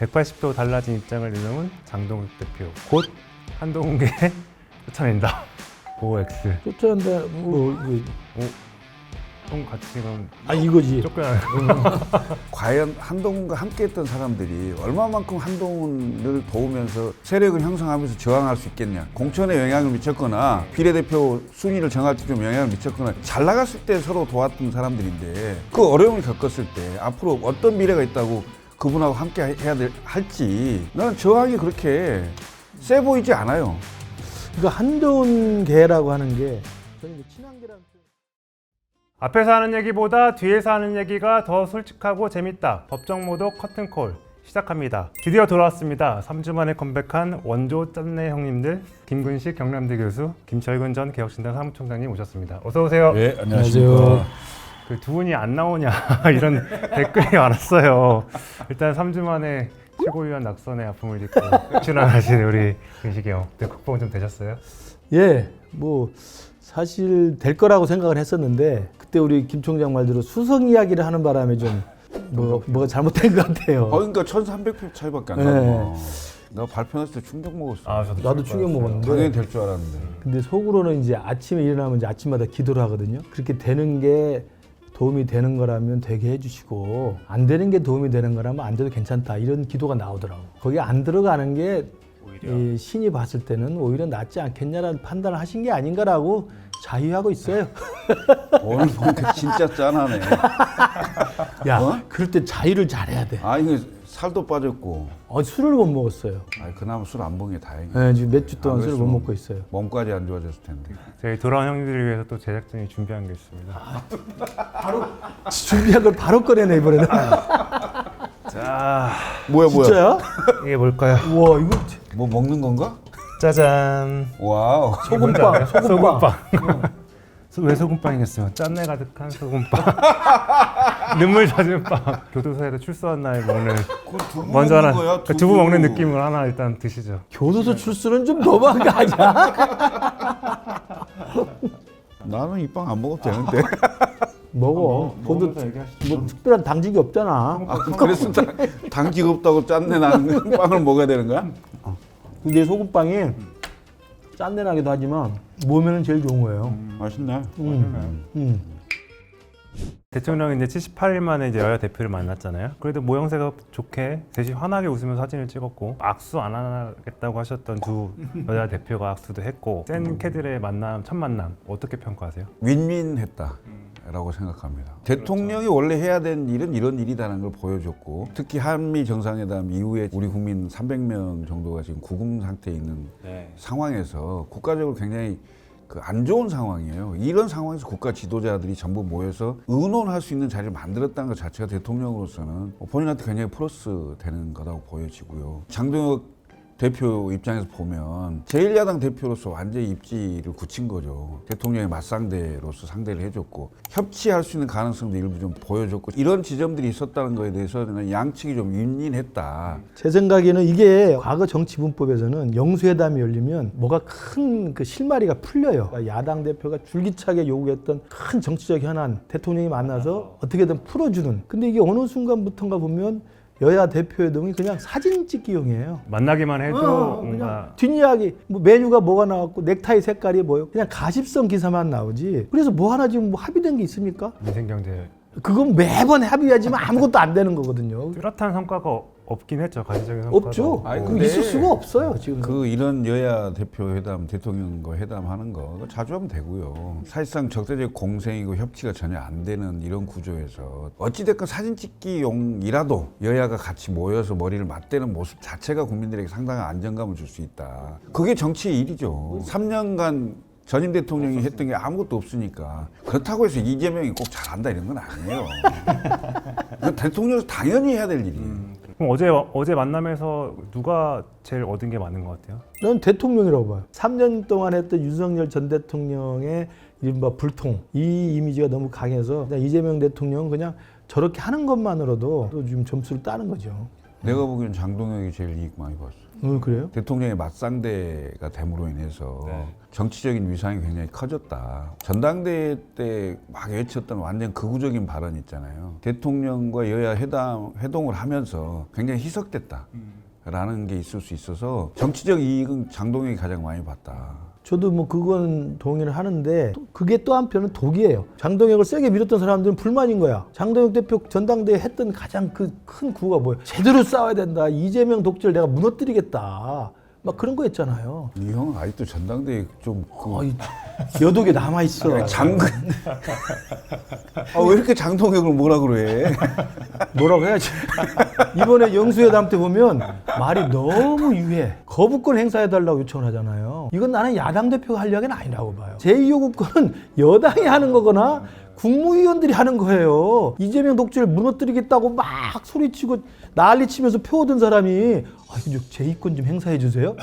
180도 달라진 입장을 내놓은 장동욱 대표. 곧 한동훈계 쫓아낸다. OX. 쫓아낸다. 형 같이 그럼 이거지. 쫓겨나는 과연 한동훈과 함께했던 사람들이 얼마만큼 한동훈을 도우면서 세력을 형성하면서 저항할 수 있겠냐. 공천에 영향을 미쳤거나 비례대표 순위를 정할 때 좀 영향을 미쳤거나 잘 나갔을 때 서로 도왔던 사람들인데 그 어려움을 겪었을 때 앞으로 어떤 미래가 있다고 그분하고 함께 할지 나는 저항이 그렇게 세 보이지 않아요. 그러니까 한동훈계라고 하는 게 저는 이제 친한계라는 앞에서 하는 얘기보다 뒤에서 하는 얘기가 더 솔직하고 재밌다. 법정모독 커튼콜 시작합니다. 드디어 돌아왔습니다. 3주 만에 컴백한 원조 짠내 형님들 김근식 경남대 교수, 김철근 전 개혁신당 사무총장님 오셨습니다. 어서 오세요. 네, 안녕하십니까. 그 두 분이 안 나오냐 이런 댓글이 많았어요. 일단 3주 만에 최고위원 낙선의 아픔을 딛고 출연하신 우리 근식이 형, 극복은 좀 되셨어요? 예, 뭐 사실 될 거라고 생각을 했었는데 그때 우리 김 총장 말대로 수석 이야기를 하는 바람에 좀 뭐가 잘못된 것 같아요. 그러니까 1,300표 차이밖에 안 네. 나고 나 발표했을 때 충격 먹었어. 나도 충격 먹었는데. 당연히 될 줄 알았는데. 근데 속으로는 이제 아침에 일어나면 이제 아침마다 기도를 하거든요. 그렇게 되는 게 도움이 되는 거라면 되게 해주시고 안 되는 게 도움이 되는 거라면 안 돼도 괜찮다 이런 기도가 나오더라고. 거기 안 들어가는 게 이 신이 봤을 때는 오히려 낫지 않겠냐라는 판단을 하신 게 아닌가라고 자유하고 있어요. 오늘 보니까 진짜 짠하네. 야, 그럴 때 자유를 잘해야 돼. 이거 살도 빠졌고. 술을 못 먹었어요. 그나마 술 안 먹은 게 다행이야. 네, 지금 몇 주 동안 안 술을 못 그랬으면 먹고 있어요. 몸까지 안 좋아졌을 텐데. 저희 돌아온 형님들을 위해서 또 제작진이 준비한 게 있습니다. 준비한 걸 바로 꺼내네 이번에는. 자, 뭐야? 진짜야? 이게 뭘까요? 우와 이거 뭐 먹는 건가? 짜잔. 와우. 소금빵. 소금빵. 왜 소금빵이겠어요? 짠내 가득한 소금빵. 눈물 젖은 빵. 교도소에서 출소한 날 먹는. 두부 먼저 먹는 하나. 거야, 두부 먹는 느낌으로 하나 일단 드시죠. 교도소 출소는 좀 너무한 거 아니야? 나는 이 빵 안 먹어도 되는데. 먹어. 먹으면서 얘기하시죠. 뭐 특별한 당직이 없잖아. 그래서 당직 없다고 짠내 나는 빵을 먹어야 되는 거야? 근데 소금빵이 짠내 나기도 하지만 몸에는 제일 좋은 거예요. 맛있네. 대통령이 이제 78일 만에 이제 여야 대표를 만났잖아요. 그래도 모양새가 좋게 셋이 환하게 웃으면서 사진을 찍었고 악수 안 하겠다고 하셨던 두 여야 대표가 악수도 했고 센 캐들의 만남, 첫 만남 어떻게 평가하세요? 윈윈했다라고 생각합니다. 대통령이 원래 해야 되는 일은 이런 일이라는 걸 보여줬고 특히 한미 정상회담 이후에 우리 국민 300명 정도가 지금 구금 상태에 있는 상황에서 국가적으로 굉장히 안 좋은 상황이에요. 이런 상황에서 국가 지도자들이 전부 모여서 의논할 수 있는 자리를 만들었다는 것 자체가 대통령으로서는 본인한테 굉장히 플러스 되는 거라고 보여지고요. 장동혁 대표 입장에서 보면 제1야당 대표로서 완전히 입지를 굳힌 거죠. 대통령의 맞상대로서 상대를 해줬고 협치할 수 있는 가능성도 일부 좀 보여줬고 이런 지점들이 있었다는 거에 대해서는 양측이 좀 윈윈했다. 제 생각에는 이게 과거 정치 문법에서는 영수회담이 열리면 뭐가 큰 그 실마리가 풀려요. 그러니까 야당 대표가 줄기차게 요구했던 큰 정치적 현안 대통령이 만나서 어떻게든 풀어주는. 근데 이게 어느 순간부터인가 보면 여야 대표회동이 그냥 사진 찍기용이에요. 만나기만 해도 뭔가 그냥 뒷이야기, 뭐 메뉴가 뭐가 나왔고 넥타이 색깔이 뭐요. 그냥 가십성 기사만 나오지. 그래서 뭐 하나 지금 뭐 합의된 게 있습니까? 민생경제 그건 매번 합의하지만 아무것도 안 되는 거거든요. 뚜렷한 성과가 없긴 했죠. 가시적인 성과가 없죠. 아니, 그럼 근데 있을 수가 없어요 지금. 이런 여야 대표 회담, 대통령과 회담하는 거 자주 하면 되고요. 사실상 적대적 공생이고 협치가 전혀 안 되는 이런 구조에서 어찌됐건 사진 찍기용이라도 여야가 같이 모여서 머리를 맞대는 모습 자체가 국민들에게 상당한 안정감을 줄 수 있다. 그게 정치의 일이죠. 3년간 전임 대통령이 했던 게 아무것도 없으니까 그렇다고 해서 이재명이 꼭 잘한다 이런 건 아니에요. 대통령에서 당연히 해야 될 일이에요. 그럼 어제 만남에서 누가 제일 얻은 게 많은 것 같아요? 난 대통령이라고 봐요. 3년 동안 했던 윤석열 전 대통령의 이른바 불통 이 이미지가 너무 강해서 그냥 이재명 대통령은 그냥 저렇게 하는 것만으로도 또 지금 점수를 따는 거죠. 내가 보기엔 장동혁이 제일 이익 많이 봤어. 그래요? 대통령의 맞상대가 됨으로 인해서 네. 정치적인 위상이 굉장히 커졌다. 전당대회 때 막 외쳤던 완전 극우적인 발언 있잖아요. 대통령과 여야 회동을 하면서 굉장히 희석됐다. 라는 게 있을 수 있어서 정치적 이익은 장동혁이 가장 많이 봤다. 저도 뭐 그건 동의를 하는데 그게 또 한편은 독이에요. 장동혁을 세게 밀었던 사람들은 불만인 거야. 장동혁 대표 전당대회 했던 가장 그 큰 구호가 뭐예요? 제대로 싸워야 된다. 이재명 독재를 내가 무너뜨리겠다. 막 그런 거 했잖아요. 이 형은 아직도 전당대회 좀 어이, 여독에 남아있어. 왜 이렇게 장동혁을 뭐라 그래? 뭐라고 해야지. 이번에 영수회담 때 보면 말이 너무 유해. 거부권 행사해달라고 요청을 하잖아요. 이건 나는 야당 대표가 할 이야기는 아니라고 봐요. 제2요구권은 여당이 하는 거거나 국무위원들이 하는 거예요. 이재명 독재를 무너뜨리겠다고 막 소리치고 난리치면서 표 얻은 사람이 제2권 좀 행사해 주세요.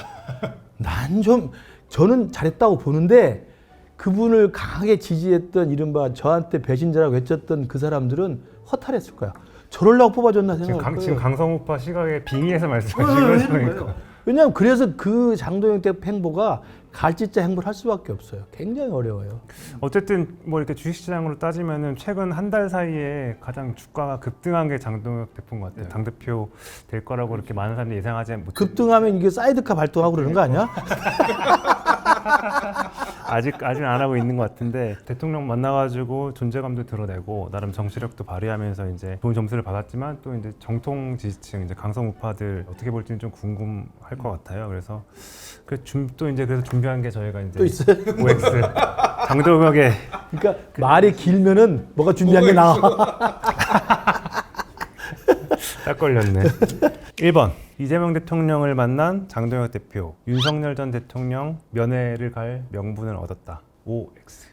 저는 잘했다고 보는데 그분을 강하게 지지했던 이른바 저한테 배신자라고 외쳤던 그 사람들은 허탈했을 거야. 저럴라고 뽑아줬나 생각할 거예요. 지금 강성우파 시각에 빙의해서 말씀하시는 거니까. 왜냐하면 그래서 그 장동혁 대표 행보가 갈짓자 행보를 할 수밖에 없어요. 굉장히 어려워요. 어쨌든 뭐 이렇게 주식시장으로 따지면은 최근 한 달 사이에 가장 주가가 급등한 게 장동혁 대표인 것 같아요. 당 대표 될 거라고 이렇게 많은 사람들이 예상하지 못했는데 급등하면 이게 사이드카 발동하고 그러는 거 아니야? 아직 안 하고 있는 것 같은데 대통령 만나가지고 존재감도 드러내고 나름 정치력도 발휘하면서 이제 좋은 점수를 받았지만 또 이제 정통 지지층 이제 강성 우파들 어떻게 볼지는 좀 궁금할 것 같아요. 그래서 그래서 준비한 게 저희가 이제 또 있어요? OX 장동혁의 그러니까 말이 길면은 뭐가 준비한 게 나와. 딱 걸렸네. 1번 이재명 대통령을 만난 장동혁 대표 윤석열 전 대통령 면회를 갈 명분을 얻었다. OX.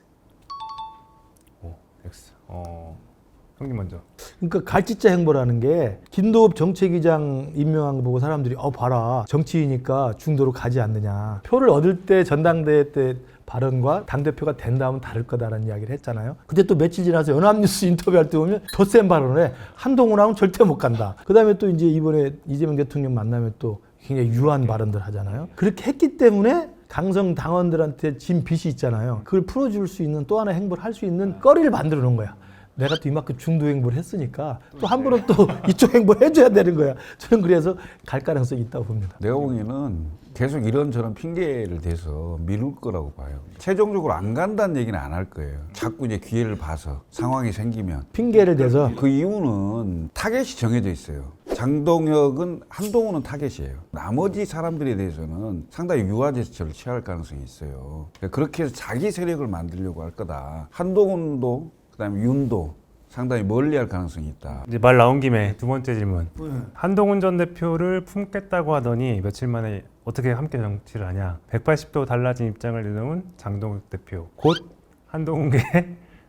형님 먼저. 그러니까 갈짓자 행보라는 게 김도읍 정책위장 임명한 거 보고 사람들이 봐라 정치이니까 중도로 가지 않느냐. 표를 얻을 때 전당대회 때 발언과 당대표가 된 다음은 다를 거다라는 이야기를 했잖아요. 근데 또 며칠 지나서 연합뉴스 인터뷰할 때 보면 더 센 발언을 해. 한동훈하고는 절대 못 간다. 그 다음에 또 이제 이번에 이재명 대통령 만나면 또 굉장히 유한 발언들 하잖아요. 그렇게 했기 때문에 강성 당원들한테 진 빚이 있잖아요. 그걸 풀어줄 수 있는 또 하나의 행보를 할 수 있는 거리를 만들어 놓은 거야. 내가 또 이만큼 중도 행보를 했으니까 또 한 번은 또 이쪽 행보를 해줘야 되는 거야. 저는 그래서 갈 가능성이 있다고 봅니다. 내가 보기에는 계속 이런저런 핑계를 대서 미룰 거라고 봐요. 최종적으로 안 간다는 얘기는 안 할 거예요. 자꾸 이제 기회를 봐서 상황이 생기면. 핑계를 대서 그 이유는 타겟이 정해져 있어요. 장동혁은 한동훈은 타겟이에요. 나머지 사람들에 대해서는 상당히 유화 제스처를 취할 가능성이 있어요. 그렇게 해서 자기 세력을 만들려고 할 거다. 한동훈도 그다음에 윤도 상당히 멀리할 가능성이 있다. 이제 말 나온 김에 두 번째 질문. 한동훈 전 대표를 품겠다고 하더니 며칠 만에 어떻게 함께 정치를 하냐. 180도 달라진 입장을 내놓은 장동혁 대표. 곧 한동훈계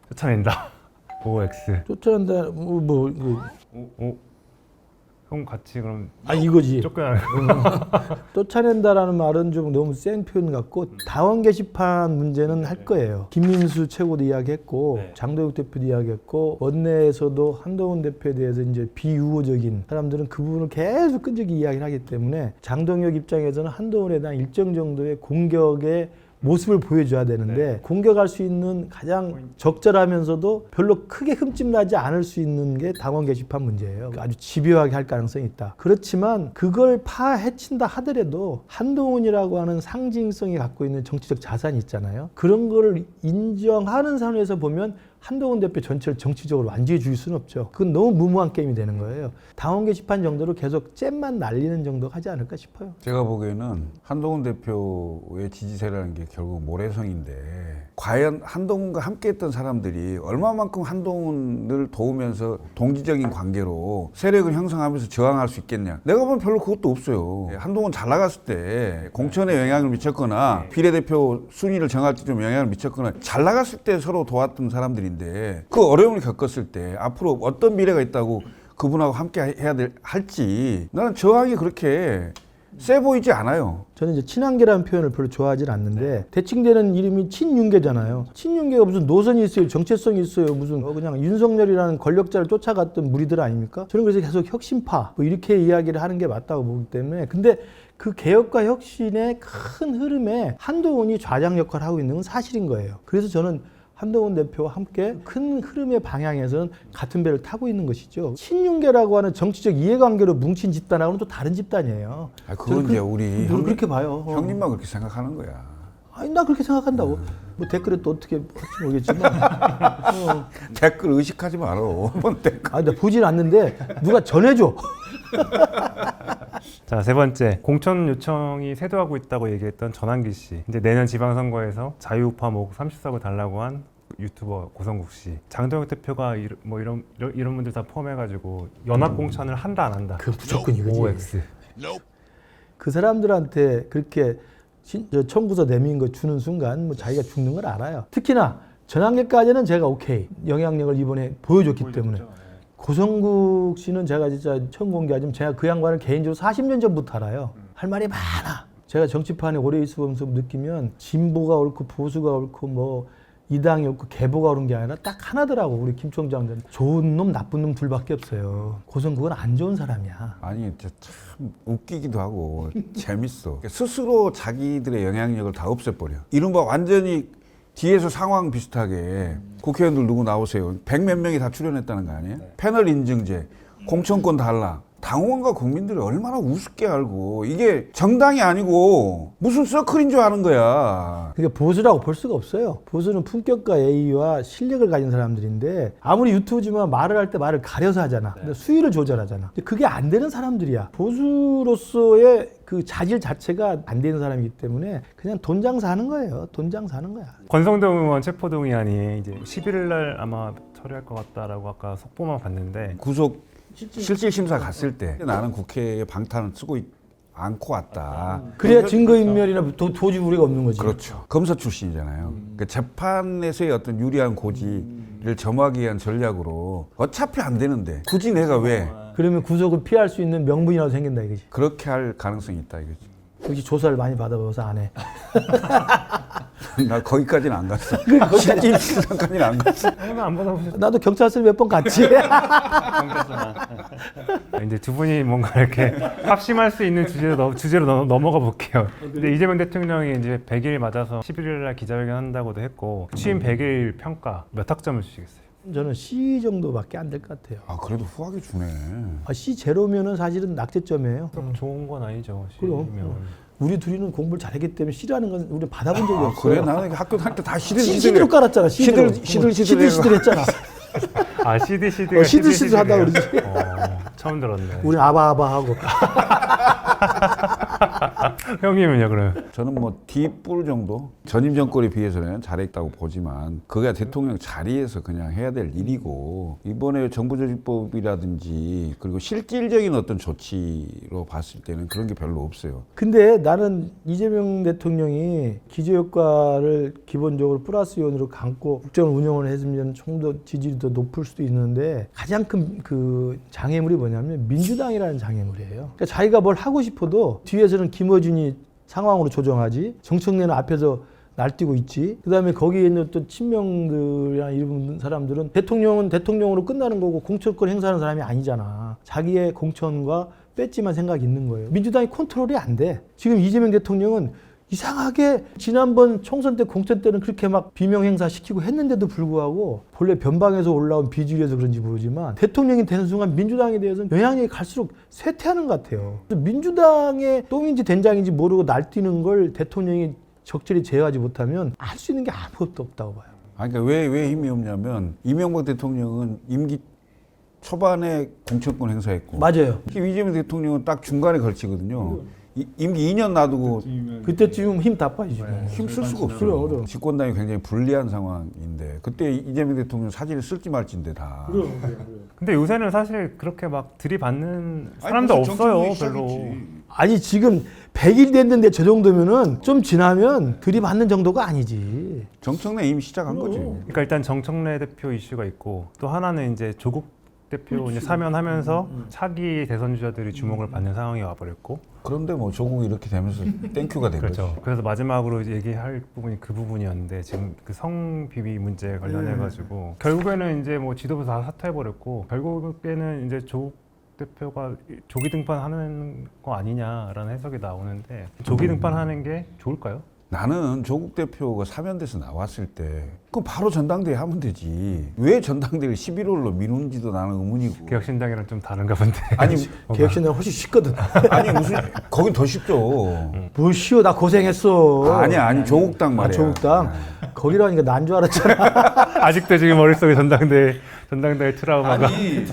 쫓아낸다. OX. 쫓아낸다. 형 같이 그럼 이거지. 쫓겨나는 쫓아낸다라는 말은 좀 너무 센 표현 같고 당원 게시판 문제는 할 거예요. 김민수 최고도 이야기했고 네. 장동혁 대표도 이야기했고 원내에서도 한동훈 대표에 대해서 이제 비유호적인 사람들은 그 부분을 계속 끈질기게 이야기를 하기 때문에 장동혁 입장에서는 한동훈에 대한 일정 정도의 공격의 모습을 보여줘야 되는데 공격할 수 있는 가장 적절하면서도 별로 크게 흠집나지 않을 수 있는 게 당원 게시판 문제예요. 아주 집요하게 할 가능성이 있다. 그렇지만 그걸 파헤친다 하더라도 한동훈이라고 하는 상징성이 갖고 있는 정치적 자산이 있잖아요. 그런 걸 인정하는 선에서 보면 한동훈 대표 전체를 정치적으로 완전히 죽일 수는 없죠. 그건 너무 무모한 게임이 되는 거예요. 당원 게시판 정도로 계속 잼만 날리는 정도 하지 않을까 싶어요. 제가 보기에는 한동훈 대표의 지지세라는 게 결국 모래성인데 과연 한동훈과 함께했던 사람들이 얼마만큼 한동훈을 도우면서 동지적인 관계로 세력을 형성하면서 저항할 수 있겠냐. 내가 보면 별로 그것도 없어요. 한동훈 잘 나갔을 때 공천에 영향을 미쳤거나 비례대표 순위를 정할 때 좀 영향을 미쳤거나 잘 나갔을 때 서로 도왔던 사람들인데 그 어려움을 겪었을 때 앞으로 어떤 미래가 있다고 그분하고 함께 해야 할지 나는 저항이 그렇게 세 보이지 않아요. 저는 이제 친한계라는 표현을 별로 좋아하진 않는데 대칭되는 이름이 친윤계잖아요. 친윤계가 무슨 노선이 있어요, 정체성이 있어요, 무슨 그냥 윤석열이라는 권력자를 쫓아갔던 무리들 아닙니까? 저는 그래서 계속 혁신파 뭐 이렇게 이야기를 하는 게 맞다고 보기 때문에 근데 그 개혁과 혁신의 큰 흐름에 한동훈이 좌장 역할을 하고 있는 건 사실인 거예요. 그래서 저는 한동훈 대표와 함께 큰 흐름의 방향에서는 같은 배를 타고 있는 것이죠. 친윤계라고 하는 정치적 이해관계로 뭉친 집단하고는 또 다른 집단이에요. 아, 그건 이제 우리 뭘 그렇게 봐요. 형님만 그렇게 생각하는 거야. 아니 나 그렇게 생각한다고. 뭐 댓글에 또 어떻게 할지 모르겠지만. 댓글 의식하지 말어. 뭔 댓글. 아니 나 보진 않는데 누가 전해줘. 자, 세 번째. 공천 요청이 쇄도하고 있다고 얘기했던 전환기 씨. 이제 내년 지방선거에서 자유우파 목 30석을 달라고 한 유튜버 고성국 씨. 장동혁 대표가 이런 분들 다 포함해가지고 연합 공천을 한다 안 한다. 그 무조건 이거지. OX. 그 사람들한테 그렇게 청구서 내민 거 주는 순간 뭐 자기가 죽는 걸 알아요. 특히나 전환계까지는 제가 오케이. 영향력을 이번에 보여줬기 때문에. 고성국 씨는 제가 진짜 처음 공개하지만 제가 그 양반을 개인적으로 40년 전부터 알아요. 할 말이 많아. 제가 정치판에 오래 있어보면서 느끼면 진보가 옳고 보수가 옳고 뭐 이당이 옳고 개보가 옳은 게 아니라 딱 하나더라고. 우리 김 총장은 좋은 놈 나쁜 놈 둘밖에 없어요. 고성국은 안 좋은 사람이야. 아니 참 웃기기도 하고 재밌어. 스스로 자기들의 영향력을 다 없애버려. 이른바 완전히 뒤에서 상황 비슷하게 국회의원들 누구 나오세요. 100몇 명이 다 출연했다는 거 아니에요? 패널 인증제, 공천권 달라. 당원과 국민들이 얼마나 우습게 알고 이게 정당이 아니고 무슨 서클인 줄 아는 거야. 그게 보수라고 볼 수가 없어요. 보수는 품격과 예의와 실력을 가진 사람들인데 아무리 유튜브지만 말을 할 때 말을 가려서 하잖아. 근데 수위를 조절하잖아. 근데 그게 안 되는 사람들이야. 보수로서의 그 자질 자체가 안 되는 사람이기 때문에 그냥 돈 장사하는 거예요. 돈 장사하는 거야. 권성동 의원 체포동의안이 이제 11일 날 아마 처리할 것 같다라고 아까 속보만 봤는데 구속 실질심사 갔을 때 나는 국회에 방탄을 쓰고 않고 왔다. 그래야 증거인멸이나 도주 우리가 없는 거지. 그렇죠. 검사 출신이잖아요. 그러니까 재판에서의 어떤 유리한 고지를 점하기 위한 전략으로 어차피 안 되는데 굳이 내가 왜 그러면 구속을 피할 수 있는 명분이라도 생긴다 이거지. 그렇게 할 가능성이 있다 이거지. 역시 조사를 많이 받아봐서 안 해. 나 거기까지는 안 갔어. 실질심사까지는 안 갔어. 오늘 안 받아보셨죠? 나도 경찰서 몇 번 갔지. 이제 두 분이 뭔가 이렇게 합심할 수 있는 주제로 넘어가 볼게요. 근데 이재명 대통령이 이제 100일 맞아서 11일 날 기자회견 한다고도 했고 취임 100일 평가 몇 학점을 주시겠어요? 저는 C 정도밖에 안 될 것 같아요. 아 그래도 후하게 주네. C 제로면은 사실은 낙제점이에요. 좋은 건 아니죠. 그럼. C면. 우리 둘이는 공부를 잘했기 때문에 C라는 건 우리 받아본 적이 아, 없어요. 그래 나는 학교 다닐 때 다 C대로 깔았잖아. C대로 시들 했잖아. 아 CD가 시들 한다고 그러지. 처음 들었네. 우리 아바아바 하고. 형님은요 그러면? 저는 뭐 D뿔 정도 전임 정권에 비해서는 잘했다고 보지만 그게 대통령 자리에서 그냥 해야 될 일이고 이번에 정부조직법이라든지 그리고 실질적인 어떤 조치로 봤을 때는 그런 게 별로 없어요. 근데 나는 이재명 대통령이 기저효과를 기본적으로 플러스 요인으로 감고 국정을 운영을 했으면 좀 더 지지율이 더 높을 수도 있는데 가장 큰 그 장애물이 뭐냐면 민주당이라는 장애물이에요. 그러니까 자기가 뭘 하고 싶어도 뒤에서는 김어준이 상황으로 조정하지 정청래는 앞에서 날뛰고 있지. 그다음에 거기에 있는 또 친명들이나 이런 사람들은 대통령은 대통령으로 끝나는 거고 공천권 행사하는 사람이 아니잖아. 자기의 공천과 배지만 생각이 있는 거예요. 민주당이 컨트롤이 안 돼. 지금 이재명 대통령은 이상하게 지난번 총선 때 공천 때는 그렇게 막 비명 행사 시키고 했는데도 불구하고 본래 변방에서 올라온 비주류에서 그런지 모르지만 대통령이 되는 순간 민주당에 대해서는 영향력이 갈수록 쇠퇴하는 것 같아요. 민주당의 똥인지 된장인지 모르고 날뛰는 걸 대통령이 적절히 제어하지 못하면 알 수 있는 게 아무것도 없다고 봐요. 아니, 그러니까 왜 힘이 없냐면 이명박 대통령은 임기 초반에 공천권 행사했고 맞아요. 이재명 대통령은 딱 중간에 걸치거든요. 임기 2년 놔두고 그때쯤 힘 다 빠지죠. 힘 쓸 수가 없어요. 그래. 집권당이 굉장히 불리한 상황인데 그때 이재명 대통령 사진을 쓸지 말지인데 다. 근데 요새는 사실 그렇게 막 들이받는 사람도 없어요 별로. 아니 지금 100일 됐는데 저 정도면은 좀 지나면 들이받는 정도가 아니지. 정청래 이미 시작한 거지. 그러니까 일단 정청래 대표 이슈가 있고 또 하나는 이제 조국 대표 이제 사면하면서 차기 대선 주자들이 주목을 받는 상황이 와버렸고 그런데 뭐 조국이 이렇게 되면서 땡큐가 된 그렇죠. 거죠. 그래서 마지막으로 얘기할 부분이 그 부분이었는데 지금 그 성비비 문제 관련해가지고 결국에는 이제 뭐 지도부 다 사퇴해버렸고 결국에는 이제 조국 대표가 조기 등판하는 거 아니냐라는 해석이 나오는데 조기 등판하는 게 좋을까요? 나는 조국 대표가 사면돼서 나왔을 때 그럼 바로 전당대회 하면 되지. 왜 전당대회를 11월로 미룬지도 나는 의문이고. 개혁신당이랑 좀 다른가 본데. 아니 개혁신당 훨씬 쉽거든. 아니 무슨 거긴 더 쉽죠. 뭘 쉬워, 나 고생했어. 아니 조국당 말이야. 조국당. 거기라니까 난 줄 알았잖아. 아직도 지금 머릿속에 전당대회 트라우마가. 아니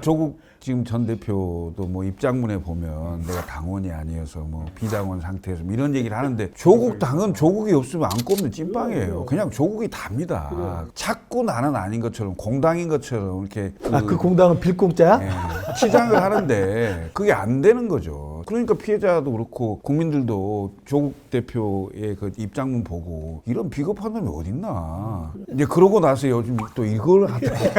조국 지금 전 대표도 뭐 입장문에 보면 내가 당원이 아니어서 뭐 비당원 상태에서 뭐 이런 얘기를 하는데 조국 당은 조국이 없으면 안 꼽는 찐빵이에요. 그냥 조국이 답니다. 자꾸 나는 아닌 것처럼 공당인 것처럼 이렇게 그 공당은 빌공짜야? 예, 치장을 하는데 그게 안 되는 거죠. 그러니까 피해자도 그렇고 국민들도 조국 대표의 그 입장문 보고 이런 비겁한 놈이 어딨나. 이제 그러고 나서 요즘 또 이걸 하더라고요.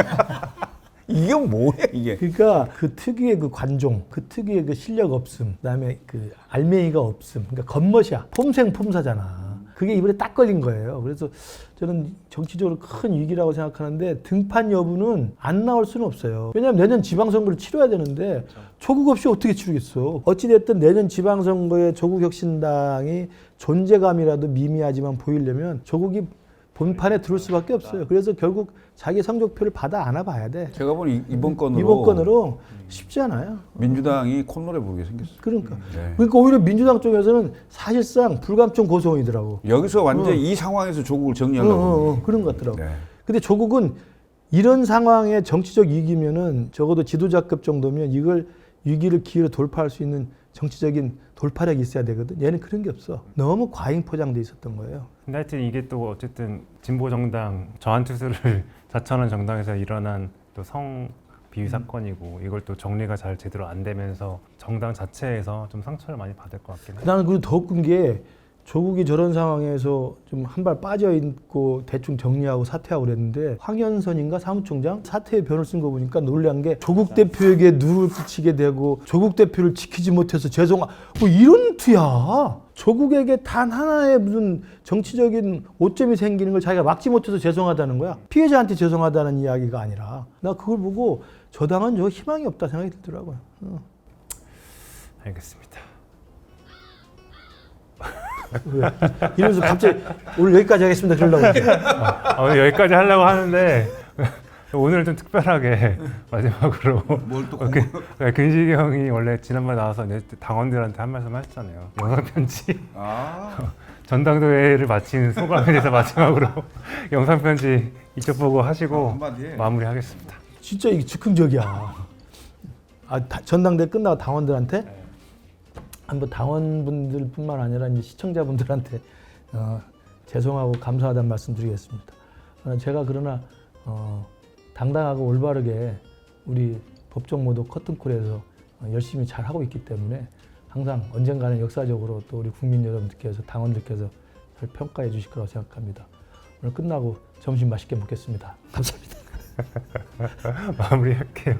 이게 뭐야 이게. 그러니까 그 특유의 그 관종, 그 특유의 그 실력 없음, 그다음에 그 알맹이가 없음, 그러니까 겉멋이야. 폼생폼사잖아. 그게 이번에 딱 걸린 거예요. 그래서 저는 정치적으로 큰 위기라고 생각하는데 등판 여부는 안 나올 수는 없어요. 왜냐하면 내년 지방선거를 치러야 되는데 조국 없이 어떻게 치르겠어. 어찌됐든 내년 지방선거에 조국혁신당이 존재감이라도 미미하지만 보이려면 조국이 본판에 들어올 수밖에 없어요. 그래서 결국 자기 성적표를 받아 안아봐야 돼. 제가 보니 이번 건으로 쉽지 않아요. 민주당이 콧노래 부르게 생겼어요. 그러니까. 네. 그러니까 오히려 민주당 쪽에서는 사실상 불감증 고소원이더라고. 여기서 완전히 이 상황에서 조국을 정리하려고. 그런 것 같더라고. 네. 근데 조국은 이런 상황에 정치적 위기면은 적어도 지도자급 정도면 이걸 위기를 기회로 돌파할 수 있는 정치적인 돌파력이 있어야 되거든. 얘는 그런 게 없어. 너무 과잉 포장돼 있었던 거예요. 근데 하여튼 이게 또 어쨌든 진보 정당 저한투수를 자처하는 정당에서 일어난 또 성 비위 사건이고 이걸 또 정리가 잘 제대로 안 되면서 정당 자체에서 좀 상처를 많이 받을 것 같긴 해요. 나는 그리고 더 웃긴 게 조국이 저런 상황에서 좀 한 발 빠져 있고 대충 정리하고 사퇴하고 그랬는데 황현선인가 사무총장 사퇴의 변을 쓴 거 보니까 놀란 게 조국 대표에게 누를 끼치게 되고 조국 대표를 지키지 못해서 뭐 이런 투야. 조국에게 단 하나의 무슨 정치적인 오점이 생기는 걸 자기가 막지 못해서 죄송하다는 거야. 피해자한테 죄송하다는 이야기가 아니라 나 그걸 보고 저 당은 저 희망이 없다 생각이 들더라고요. 알겠습니다. 왜? 이러면서 갑자기 오늘 여기까지 하겠습니다 그러려고. 오늘 여기까지 하려고 하는데 오늘 좀 특별하게 마지막으로 근식이 형이 원래 지난번에 나와서 당원들한테 한 말씀 하셨잖아요. 영상편지 전당대회를 마친 소감에 대해서 마지막으로 영상편지 이쪽 보고 하시고 마무리하겠습니다. 진짜 이게 즉흥적이야. 전당대회 끝나고 당원들한테? 한번 당원분들뿐만 아니라 이제 시청자분들한테 죄송하고 감사하다는 말씀드리겠습니다. 제가 그러나 당당하고 올바르게 우리 법정 모두 커튼콜에서 열심히 잘 하고 있기 때문에 항상 언젠가는 역사적으로 또 우리 국민 여러분들께서 당원들께서 잘 평가해 주실 거라고 생각합니다. 오늘 끝나고 점심 맛있게 먹겠습니다. 감사합니다. 마무리할게요.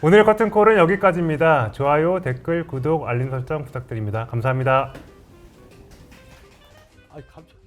오늘 커튼콜은 여기까지입니다. 좋아요, 댓글, 구독, 알림 설정 부탁드립니다. 감사합니다. 갑자기